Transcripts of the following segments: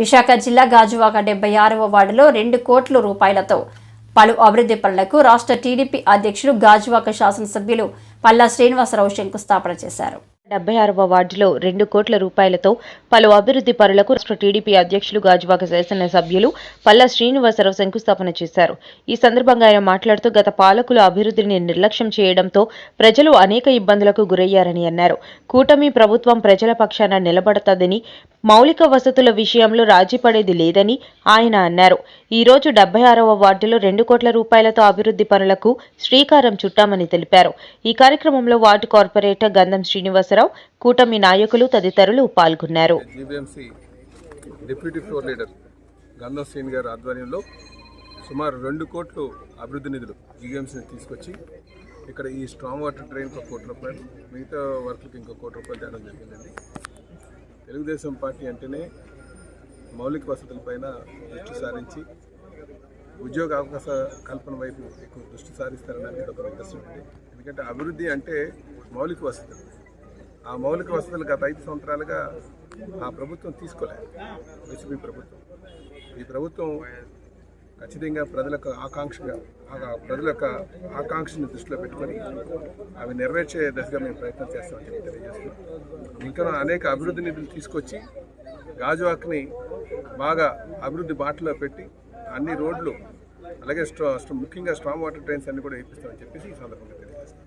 విశాఖ జిల్లా గాజువాక 76వ వార్డులో 2 కోట్ల రూపాయలతో పలు అభివృద్ధి పనులకు రాష్ట్ర టీడీపీ అధ్యక్షుడు గాజువాక శాసనసభ్యులు పల్లా శ్రీనివాసరావు శంకుస్థాపన చేశారు. 76వ వార్డులో 2 కోట్ల రూపాయలతో పలు అభివృద్ధి పనులకు రాష్ట్ర టీడీపీ అధ్యక్షులు గాజువాక శాసనసభ్యులు పల్లా శ్రీనివాసరావు శంకుస్థాపన చేశారు. ఈ సందర్భంగా ఆయన మాట్లాడుతూ గత పాలకులు అభివృద్ధిని నిర్లక్ష్యం చేయడంతో ప్రజలు అనేక ఇబ్బందులకు గురయ్యారని అన్నారు. కూటమి ప్రభుత్వం ప్రజల పక్షాన నిలబడతాదని, మౌలిక వసతుల విషయంలో రాజీ పడేది లేదని ఆయన అన్నారు. ఈ రోజు 76వ వార్డులో 2 కోట్ల రూపాయలతో అభివృద్ధి పనులకు శ్రీకారం చుట్టామని తెలిపారు. ఈ కార్యక్రమంలో వార్డు కార్పొరేటర్ గంధం శ్రీనివాసరావు, కూటమి నాయకులు తదితరులు పాల్గొన్నారు. డిప్యూటీ ఫ్లోర్ లీడర్ గంధం శ్రీని గారి ఆధ్వర్యంలో సుమారు 2 కోట్లు అభివృద్ధి నిధులు జీవీఎంసీని తీసుకొచ్చి ఇక్కడ ఈ స్ట్రాంగ్ వాటర్ డ్రైన్కి 1 కోటి రూపాయలు, మిగతా వర్క్లకి ఇంకో 1 కోటి రూపాయలు తేడం జరిగిందండి. తెలుగుదేశం పార్టీ అంటేనే మౌలిక వసతులపైన దృష్టి సారించి ఉద్యోగ అవకాశ కల్పన వైపు ఎక్కువ దృష్టి సారిస్తారనడానికి ఇది ఒక నిదర్శనం అండి. ఎందుకంటే అభివృద్ధి అంటే మౌలిక వసతులు. ఆ మౌలిక వసతులు గత 5 సంవత్సరాలుగా ఆ ప్రభుత్వం తీసుకోలేదు. వైసీపీ ప్రభుత్వం. ఈ ప్రభుత్వం ఖచ్చితంగా ప్రజల యొక్క ఆకాంక్షని దృష్టిలో పెట్టుకొని అవి నెరవేర్చే దశగా మేము ప్రయత్నం చేస్తామని చెప్పి తెలియజేస్తున్నాం. ఇంకా అనేక అభివృద్ధి నిధులు తీసుకొచ్చి గాజువాక్ని బాగా అభివృద్ధి బాటలో పెట్టి అన్ని రోడ్లు అలాగే ముఖ్యంగా స్ట్రాంగ్ వాటర్ డ్రైన్స్ అన్ని కూడా వేపిస్తామని చెప్పేసి ఈ సందర్భంగా తెలియజేస్తాం.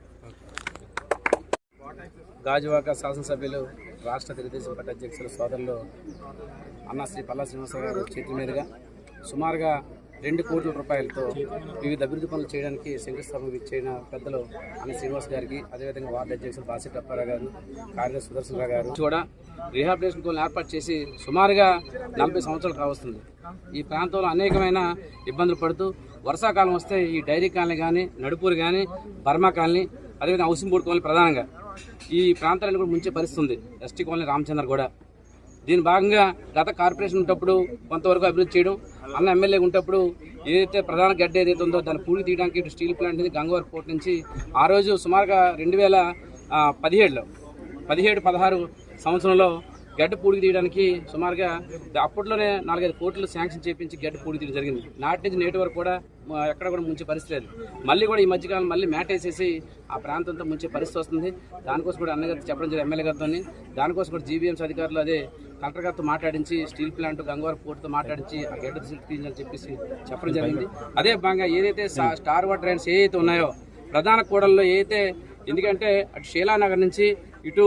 గాజువాక శాసనసభ్యులు రాష్ట్ర తెలుగుదేశం పార్టీ అధ్యక్షులు సోదరులు అన్న శ్రీ పల్లా శ్రీనివాసరావు గారు చేతుల మీదుగా సుమారుగా 2 కోట్ల రూపాయలతో వివిధ అభివృద్ధి పనులు చేయడానికి శంకుస్థాపన ఇచ్చిన పెద్దలు అన్న శ్రీనివాస్ గారికి, అదేవిధంగా వార్డు అధ్యక్షులు బాసిట్ అప్పారావు గారు, కార్యదర్శి సుదర్శనరావు గారు కూడా రీహాబిలిటేషన్ కోల్ని ఏర్పాటు చేసి సుమారుగా 40 సంవత్సరాలు కావస్తుంది. ఈ ప్రాంతంలో అనేకమైన ఇబ్బందులు పడుతూ వర్షాకాలం వస్తే ఈ డైరీ కాలనీ కానీ, నడుపూరు కానీ, బర్మా కాలనీ, అదేవిధంగా హౌసింగ్ బోర్డు కాలనీ ప్రధానంగా ఈ ప్రాంతాలను కూడా ముంచే పరిస్థితి ఉంది. ఎస్టీ కాలనీ రామచంద్ర కూడా. దీని భాగంగా గత కార్పొరేషన్ ఉన్నప్పుడు కొంతవరకు అభివృద్ధి చేయడం, అన్న ఎమ్మెల్యే ఉన్నప్పుడు ఏదైతే ప్రధాన గడ్డ ఏదైతే ఉందో దాన్ని పూడి తీయడానికి ఇటు స్టీల్ ప్లాంట్ నుంచి గంగవరం పోర్ట్ నుంచి ఆ రోజు సుమారుగా 2017-16 సంవత్సరంలో గడ్డ పూడికి తీయడానికి సుమారుగా అప్పట్లోనే 4-5 కోట్లు శాంక్షన్ చేయించి గడ్డ పూడికి తీయడం జరిగింది. నాటి నుంచి నేటి వరకు కూడా ఎక్కడ కూడా ముంచే పరిస్థితి లేదు. మళ్ళీ కూడా ఈ మధ్యకాలం మళ్ళీ మ్యాట్ వేసేసి ఆ ప్రాంతంతో ముంచే పరిస్థితి వస్తుంది. దానికోసం కూడా అన్నగారు చెప్పడం జరిగింది, ఎమ్మెల్యే గారితో. దానికోసం కూడా జీబీఎంసీ అధికారులు అదే కలెక్టర్ గారితో మాట్లాడించి స్టీల్ ప్లాంట్ గంగవరం పోర్టుతో మాట్లాడించి ఆ గడ్డ తీయాలని చెప్పేసి చెప్పడం జరిగింది. అదే భాగంగా ఏదైతే స్టార్ వాటర్ డ్రైన్స్ ఏదైతే ఉన్నాయో ప్రధాన కూడల్లో ఏదైతే, ఎందుకంటే అటు శీలానగర్ నుంచి ఇటు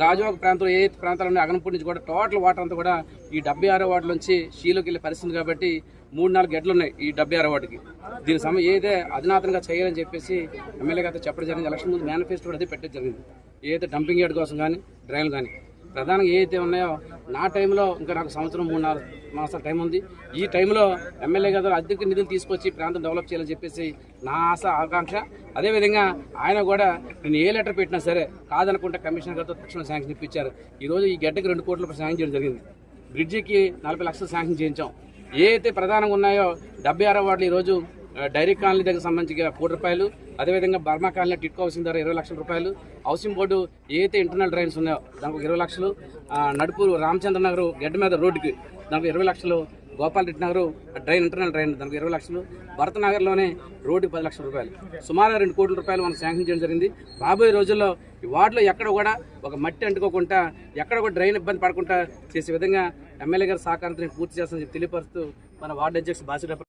గాజువాక ప్రాంతంలో ఏ ప్రాంతాలు ఉన్నాయి అగనపూడి నుంచి కూడా టోటల్ వాటర్ అంతా కూడా ఈ 76 వార్డు నుంచి షీలోకి వెళ్ళే పరిస్థితి కాబట్టి 3-4 గడ్డలు ఉన్నాయి ఈ 76 వార్డుకి. దీని ఏదైతే అధునాతనంగా చేయాలని చెప్పేసి ఎమ్మెల్యే గారితో చెప్పడం జరిగింది. ఎలక్షన్ ముందు మేనిఫెస్టో అదే పెట్టడం జరిగింది. ఏదైతే డంపింగ్ యార్డ్ కోసం కానీ, డ్రైన్లు కానీ ప్రధానంగా ఏదైతే ఉన్నాయో నా టైంలో ఇంకా నాకు 1-3-4 మాసాల టైం ఉంది. ఈ టైంలో ఎమ్మెల్యే గారు అధిక నిధులు తీసుకొచ్చి ప్రాంతం డెవలప్ చేయాలని చెప్పేసి నా ఆశ, ఆకాంక్ష. అదేవిధంగా ఆయన కూడా నేను ఏ లెటర్ పెట్టినా సరే కాదనుకుంటే కమిషనర్ గారితో తక్షణ శాంక్షన్ ఇప్పించారు. ఈరోజు ఈ గడ్డకి 2 కోట్ల రూపాయలు శాంక్షన్ చేయడం జరిగింది. బ్రిడ్జికి 40 లక్షలు శాంక్షన్ చేయించాం. ఏదైతే ప్రధానంగా ఉన్నాయో 76 వార్డులు ఈరోజు డైరీ కాలనీ దగ్గర సంబంధించి 1 కోటి రూపాయలు, అదేవిధంగా బర్మా కాలనీ టిట్కో హౌసింగ్ ధర 20 లక్షల రూపాయలు, హౌసింగ్ బోర్డు ఏదైతే ఇంటర్నల్ డ్రైన్స్ ఉన్నాయో దానికి 20 లక్షలు, నడుపూరు రామచంద్ర నగర్ గడ్డ మీద రోడ్డుకి దానికి 20 లక్షలు, Gopal Reddy Nagar drain internal drain దానికి 20 లక్షలు, భరత నగర్లోనే రోడ్డుకి 10 లక్షల రూపాయలు, సుమారు 2 కోట్ల రూపాయలు మనం శాంక్షన్ చేయడం జరిగింది. రాబోయే రోజుల్లో ఈ వార్డులో ఎక్కడ కూడా ఒక మట్టి అంటుకోకుండా, ఎక్కడ కూడా డ్రైన్ ఇబ్బంది పడకుండా చేసే విధంగా ఎమ్మెల్యే గారి సహకారంతో పూర్తి చేస్తానని తెలియపరుస్తూ మన వార్డు అధ్యక్షుడు బాసిట్